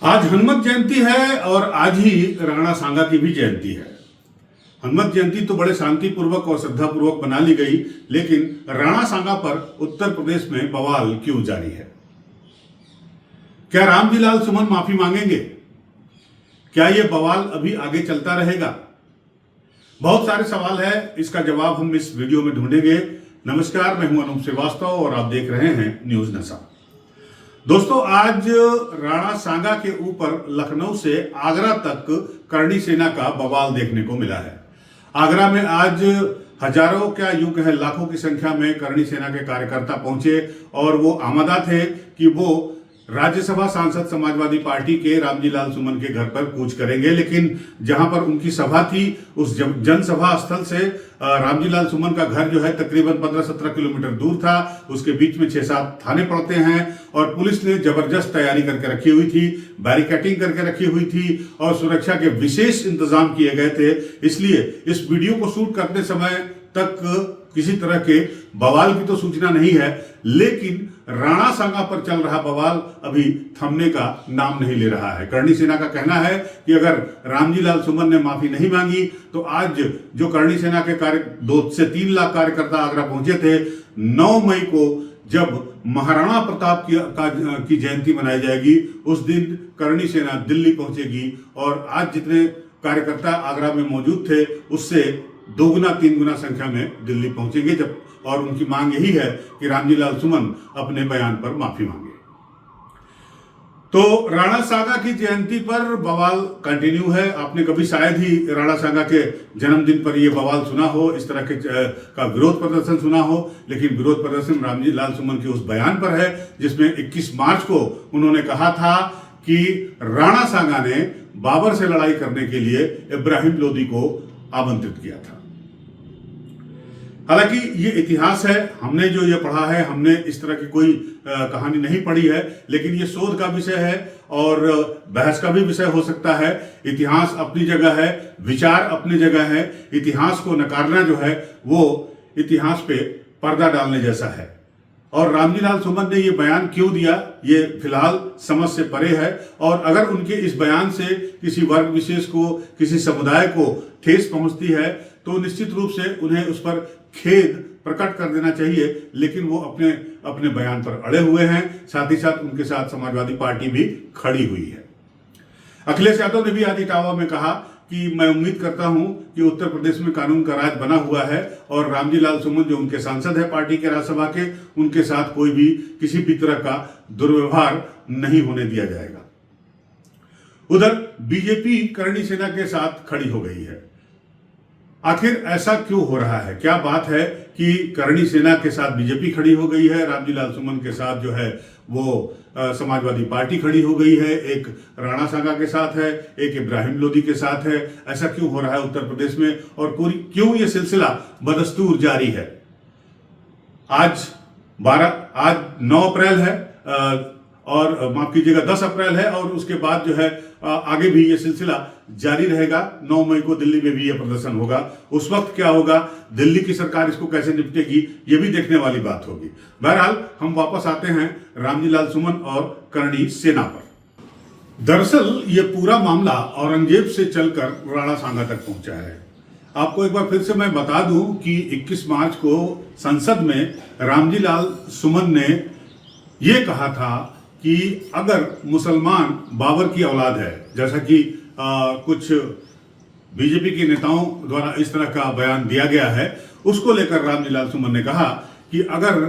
आज हनुमत जयंती है और आज ही राणा सांगा की भी जयंती है। हनुमत जयंती तो बड़े शांतिपूर्वक और श्रद्धापूर्वक मना ली गई, लेकिन राणा सांगा पर उत्तर प्रदेश में बवाल क्यों जारी है? क्या रामजी लाल सुमन माफी मांगेंगे? क्या यह बवाल अभी आगे चलता रहेगा? बहुत सारे सवाल है, इसका जवाब हम इस वीडियो में ढूंढेंगे। नमस्कार, मैं हूं अनूप श्रीवास्तव और आप देख रहे हैं न्यूज नशा। दोस्तों, आज राणा सांगा के ऊपर लखनऊ से आगरा तक करणी सेना का बवाल देखने को मिला है। आगरा में आज हजारों, क्या यूं कहें लाखों की संख्या में करणी सेना के कार्यकर्ता पहुंचे और वो आमदा थे कि वो राज्यसभा सांसद समाजवादी पार्टी के रामजी लाल सुमन के घर पर कूच करेंगे। लेकिन जहां पर उनकी सभा थी, उस जनसभा स्थल से रामजी लाल सुमन का घर जो है तकरीबन 15-17 किलोमीटर दूर था। उसके बीच में 6-7 थाने पड़ते हैं और पुलिस ने जबरदस्त तैयारी करके रखी हुई थी, बैरिकेडिंग करके रखी हुई थी और सुरक्षा के विशेष इंतजाम किए गए थे। इसलिए इस वीडियो को शूट करते समय तक किसी तरह के बवाल की तो सूचना नहीं है, लेकिन राणा सांगा पर चल रहा बवाल अभी थमने का नाम नहीं ले रहा है। करणी सेना का कहना है कि अगर रामजी लाल सुमन ने माफी नहीं मांगी तो आज जो करणी सेना के 2 से 3 लाख कार्यकर्ता आगरा पहुंचे थे, 9 मई को जब महाराणा प्रताप की जयंती मनाई जाएगी, उस दिन करणी सेना दिल्ली पहुंचेगी और आज जितने कार्यकर्ता आगरा में मौजूद थे उससे 2-3 गुना संख्या में दिल्ली पहुंचेंगे। जब और उनकी मांग यही है कि रामजी लाल सुमन अपने बयान पर माफी मांगे। तो राणा सांगा की जयंती पर बवाल कंटिन्यू है। आपने कभी शायद ही राणा सांगा के जन्मदिन पर यह बवाल सुना हो, इस तरह के का विरोध प्रदर्शन सुना हो, लेकिन विरोध प्रदर्शन रामजी लाल सुमन के उस बयान पर है जिसमें 21 मार्च को उन्होंने कहा था कि राणा सांगा ने बाबर से लड़ाई करने के लिए इब्राहिम लोदी को आमंत्रित किया था। हालांकि ये इतिहास है, हमने जो ये पढ़ा है, हमने इस तरह की कोई कहानी नहीं पढ़ी है, लेकिन ये शोध का विषय है और बहस का भी विषय हो सकता है। इतिहास अपनी जगह है, विचार अपनी जगह है। इतिहास को नकारना जो है वो इतिहास पे पर्दा डालने जैसा है। और रामजी लाल सुमन ने ये बयान क्यों दिया, ये फिलहाल समझ से परे है। और अगर उनके इस बयान से किसी वर्ग विशेष को, किसी समुदाय को ठेस पहुंचती है तो निश्चित रूप से उन्हें उस पर खेद प्रकट कर देना चाहिए, लेकिन वो अपने बयान पर अड़े हुए हैं। साथ ही साथ उनके साथ समाजवादी पार्टी भी खड़ी हुई है। अखिलेश यादव ने भी आज इटावा में कहा कि मैं उम्मीद करता हूं कि उत्तर प्रदेश में कानून का राज बना हुआ है और रामजी लाल सुमन जो उनके सांसद है पार्टी के राज्यसभा के, उनके साथ कोई भी किसी भी तरह का दुर्व्यवहार नहीं होने दिया जाएगा। उधर बीजेपी करणी सेना के साथ खड़ी हो गई है। आखिर ऐसा क्यों हो रहा है? क्या बात है कि करणी सेना के साथ बीजेपी खड़ी हो गई है, रामजी लाल सुमन के साथ जो है वो समाजवादी पार्टी खड़ी हो गई है, एक राणा सांगा के साथ है, एक इब्राहिम लोदी के साथ है? ऐसा क्यों हो रहा है उत्तर प्रदेश में और क्यों ये सिलसिला बदस्तूर जारी है? आज 9 अप्रैल है और माफ कीजिएगा 10 अप्रैल है और उसके बाद जो है आगे भी ये सिलसिला जारी रहेगा। 9 मई को दिल्ली में भी ये प्रदर्शन होगा। उस वक्त क्या होगा, दिल्ली की सरकार इसको कैसे निपटेगी, ये भी देखने वाली बात होगी। बहरहाल हम वापस आते हैं रामजी लाल सुमन और करणी सेना पर। दरअसल ये पूरा मामला औरंगजेब से चलकर राणा सांगा तक पहुंचा है। आपको एक बार फिर से मैं बता दूं कि 21 मार्च को संसद में रामजी लाल सुमन ने यह कहा था कि अगर मुसलमान बाबर की औलाद है, जैसा कि कुछ बीजेपी के नेताओं द्वारा इस तरह का बयान दिया गया है, उसको लेकर रामजी लाल सुमन ने कहा कि अगर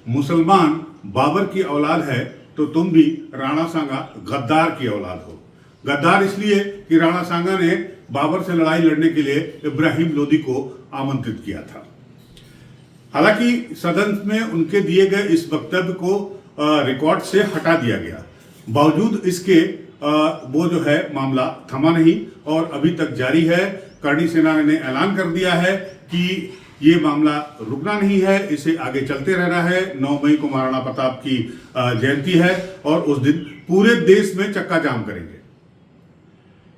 मुसलमान बाबर की औलाद है तो तुम भी राणा सांगा गद्दार की औलाद हो। गद्दार इसलिए कि राणा सांगा ने बाबर से लड़ाई लड़ने के लिए इब्राहिम लोदी को आमंत्रित किया था। हालांकि सदन में उनके दिए गए इस वक्तव्य को रिकॉर्ड से हटा दिया गया, बावजूद इसके वो जो है मामला थमा नहीं और अभी तक जारी है। करणी सेना ने ऐलान कर दिया है कि ये मामला रुकना नहीं है, इसे आगे चलते रहना है। 9 मई को महाराणा प्रताप की जयंती है और उस दिन पूरे देश में चक्का जाम करेंगे,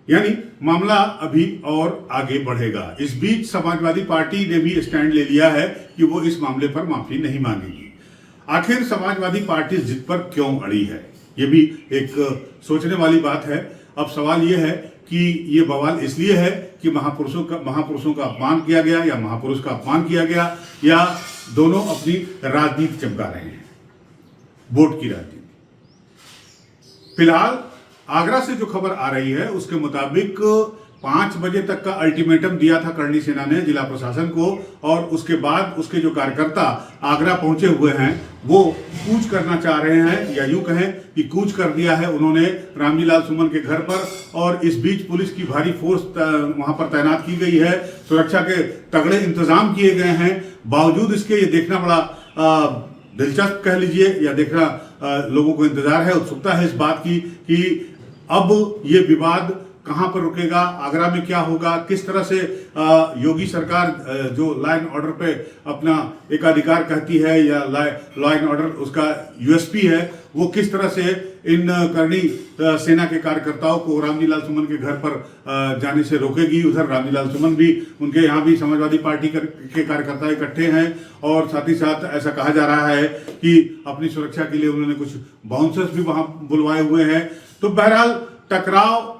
यानी मामला अभी और आगे बढ़ेगा। इस बीच समाजवादी पार्टी ने भी स्टैंड ले लिया है कि वो इस मामले पर माफी नहीं मांगेगी। आखिर समाजवादी पार्टी जिद पर क्यों अड़ी है, ये भी एक सोचने वाली बात है। अब सवाल ये है कि ये बवाल इसलिए है कि महापुरुषों का अपमान किया गया या महापुरुष का अपमान किया गया, या दोनों अपनी राजनीति चमका रहे हैं, वोट की राजनीति। फिलहाल आगरा से जो खबर आ रही है उसके मुताबिक 5 बजे तक का अल्टीमेटम दिया था करणी सेना ने जिला प्रशासन को, और उसके बाद उसके जो कार्यकर्ता आगरा पहुंचे हुए हैं वो कूच करना चाह रहे हैं, या यूं कहें कि कूच कर दिया है उन्होंने रामजी लाल सुमन के घर पर। और इस बीच पुलिस की भारी फोर्स वहां पर तैनात की गई है, सुरक्षा के तगड़े इंतजाम किए गए हैं। बावजूद इसके ये देखना बड़ा दिलचस्प कह लीजिए, या देखना लोगों को इंतजार है, उत्सुकता है इस बात की कि अब ये विवाद कहां पर रुकेगा, आगरा में क्या होगा, किस तरह से योगी सरकार जो लॉ एंड ऑर्डर पे अपना एकाधिकार कहती है या लॉ एंड ऑर्डर उसका यूएसपी है, वो किस तरह से इन करणी सेना के कार्यकर्ताओं को रामजी लाल सुमन के घर पर जाने से रोकेगी। उधर रामजी लाल सुमन भी, उनके यहाँ भी समाजवादी पार्टी के कार्यकर्ता इकट्ठे हैं, और साथ ही साथ ऐसा कहा जा रहा है कि अपनी सुरक्षा के लिए उन्होंने कुछ बाउंसर्स भी वहां बुलवाए हुए हैं। तो बहरहाल टकराव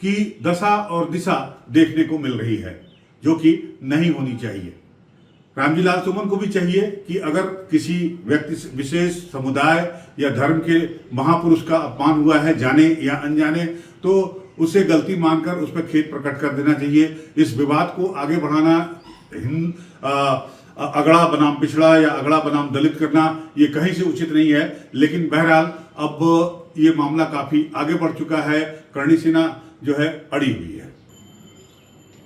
की दशा और दिशा देखने को मिल रही है, जो कि नहीं होनी चाहिए। रामजी लाल सुमन को भी चाहिए कि अगर किसी व्यक्ति विशेष, समुदाय या धर्म के महापुरुष का अपमान हुआ है, जाने या अनजाने, तो उसे गलती मानकर उस पर खेद प्रकट कर देना चाहिए। इस विवाद को आगे बढ़ाना, अगड़ा बनाम पिछड़ा या अगड़ा बनाम दलित करना, ये कहीं से उचित नहीं है। लेकिन बहरहाल अब ये मामला काफी आगे बढ़ चुका है, करणी सेना जो है अड़ी हुई है।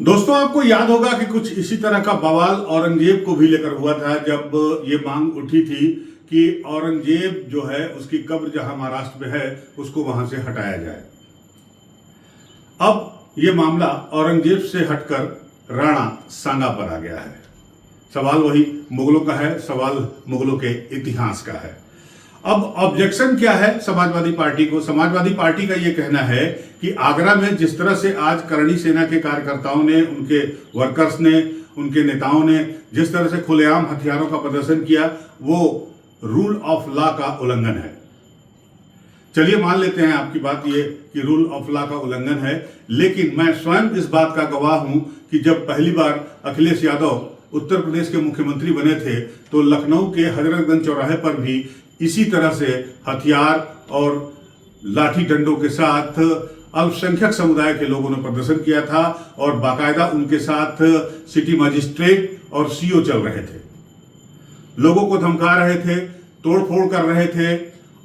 दोस्तों, आपको याद होगा कि कुछ इसी तरह का बवाल औरंगजेब को भी लेकर हुआ था, जब ये मांग उठी थी कि औरंगजेब जो है उसकी कब्र जहां महाराष्ट्र में है उसको वहां से हटाया जाए। अब ये मामला औरंगजेब से हटकर राणा सांगा पर आ गया है। सवाल वही मुगलों का है, सवाल मुगलों के इतिहास का है। अब ऑब्जेक्शन क्या है समाजवादी पार्टी को? समाजवादी पार्टी का यह कहना है कि आगरा में जिस तरह से आज करणी सेना के कार्यकर्ताओं ने, उनके वर्कर्स ने, उनके नेताओं ने जिस तरह से खुलेआम हथियारों का प्रदर्शन किया, वो रूल ऑफ लॉ का उल्लंघन है। चलिए मान लेते हैं आपकी बात ये कि रूल ऑफ लॉ का उल्लंघन है, लेकिन मैं स्वयं इस बात का गवाह हूं कि जब पहली बार अखिलेश यादव उत्तर प्रदेश के मुख्यमंत्री बने थे तो लखनऊ के हजरतगंज चौराहे पर भी इसी तरह से हथियार और लाठी डंडों के साथ अल्पसंख्यक समुदाय के लोगों ने प्रदर्शन किया था, और बाकायदा उनके साथ सिटी मजिस्ट्रेट और सीओ चल रहे थे, लोगों को धमका रहे थे, तोड़फोड़ कर रहे थे,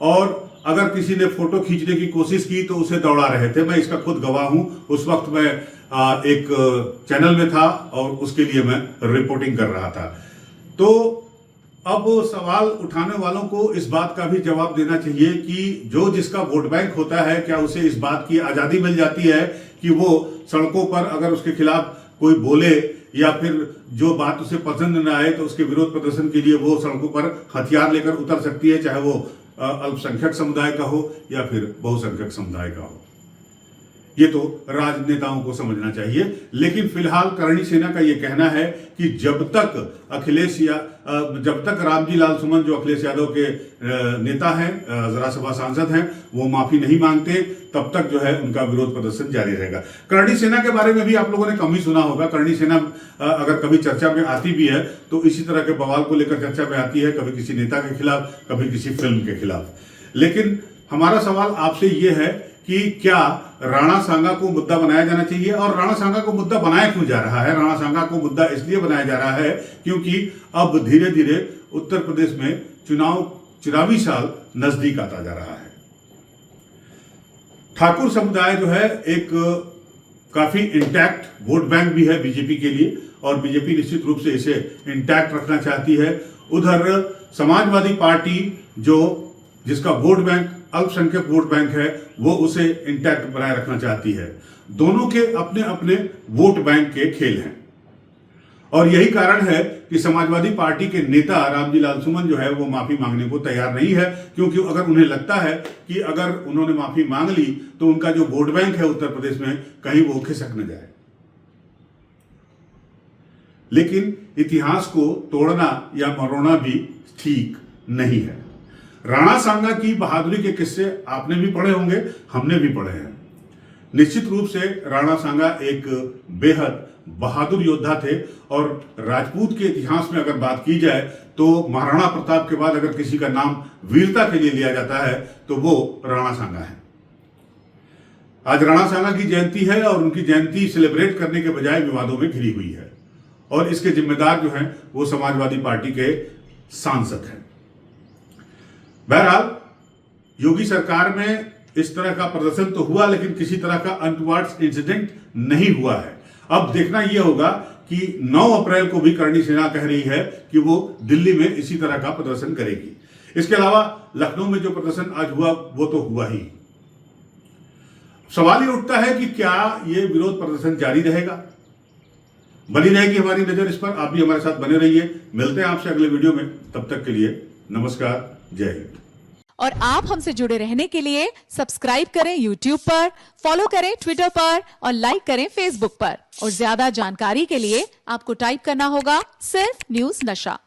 और अगर किसी ने फोटो खींचने की कोशिश की तो उसे दौड़ा रहे थे। मैं इसका खुद गवाह हूं। उस वक्त मैं एक चैनल में था और उसके लिए मैं रिपोर्टिंग कर रहा था। तो अब सवाल उठाने वालों को इस बात का भी जवाब देना चाहिए कि जो जिसका वोट बैंक होता है, क्या उसे इस बात की आजादी मिल जाती है कि वो सड़कों पर अगर उसके खिलाफ कोई बोले या फिर जो बात उसे पसंद न आए तो उसके विरोध प्रदर्शन के लिए वो सड़कों पर हथियार लेकर उतर सकती है, चाहे वो अल्पसंख्यक समुदाय का हो या फिर बहुसंख्यक समुदाय का हो। ये तो राजनेताओं को समझना चाहिए। लेकिन फिलहाल करणी सेना का ये कहना है कि जब तक रामजी लाल सुमन, जो अखिलेश यादव के नेता हैं, राज्यसभा सांसद हैं, वो माफी नहीं मांगते, तब तक जो है उनका विरोध प्रदर्शन जारी रहेगा। करणी सेना के बारे में भी आप लोगों ने कम ही सुना होगा। करणी सेना अगर कभी चर्चा में आती भी है तो इसी तरह के बवाल को लेकर चर्चा में आती है, कभी किसी नेता के खिलाफ, कभी किसी फिल्म के खिलाफ। लेकिन हमारा सवाल आपसे ये है कि क्या राणा सांगा को मुद्दा बनाया जाना चाहिए, और राणा सांगा को मुद्दा बनाया क्यों जा रहा है? राणा सांगा को मुद्दा इसलिए बनाया जा रहा है क्योंकि अब धीरे धीरे उत्तर प्रदेश में चुनावी साल नजदीक आता जा रहा है। ठाकुर समुदाय जो है एक काफी इंटैक्ट वोट बैंक भी है बीजेपी के लिए, और बीजेपी निश्चित रूप से इसे इंटैक्ट रखना चाहती है। उधर समाजवादी पार्टी जिसका वोट बैंक अल्पसंख्यक वोट बैंक है, वो उसे इंटैक्ट बनाए रखना चाहती है। दोनों के अपने अपने वोट बैंक के खेल हैं, और यही कारण है कि समाजवादी पार्टी के नेता रामजी लाल सुमन जो है वो माफी मांगने को तैयार नहीं है, क्योंकि अगर उन्हें लगता है कि अगर उन्होंने माफी मांग ली तो उनका जो वोट बैंक है उत्तर प्रदेश में कहीं वो खिसक न जाए। लेकिन इतिहास को तोड़ना या मरोड़ना भी ठीक नहीं है। राणा सांगा की बहादुरी के किस्से आपने भी पढ़े होंगे, हमने भी पढ़े हैं। निश्चित रूप से राणा सांगा एक बेहद बहादुर योद्धा थे और राजपूत के इतिहास में अगर बात की जाए तो महाराणा प्रताप के बाद अगर किसी का नाम वीरता के लिए लिया जाता है तो वो राणा सांगा है। आज राणा सांगा की जयंती है और उनकी जयंती सेलिब्रेट करने के बजाय विवादों में घिरी हुई है और इसके जिम्मेदार जो हैं वो समाजवादी पार्टी के सांसद हैं। बहरहाल योगी सरकार में इस तरह का प्रदर्शन तो हुआ लेकिन किसी तरह का अनटुवर्ड्स इंसिडेंट नहीं हुआ है। अब देखना यह होगा कि 9 अप्रैल को भी करणी सेना कह रही है कि वो दिल्ली में इसी तरह का प्रदर्शन करेगी। इसके अलावा लखनऊ में जो प्रदर्शन आज हुआ वो तो हुआ ही। सवाल ये उठता है कि क्या ये विरोध प्रदर्शन जारी रहेगा? बनी रहेगी हमारी नजर इस पर। आप भी हमारे साथ बने रहिए। मिलते हैं आपसे अगले वीडियो में। तब तक के लिए नमस्कार, जय हिंद। और आप हमसे जुड़े रहने के लिए सब्सक्राइब करें YouTube पर, फॉलो करें Twitter पर और लाइक करें Facebook पर। और ज्यादा जानकारी के लिए आपको टाइप करना होगा सिर्फ न्यूज नशा।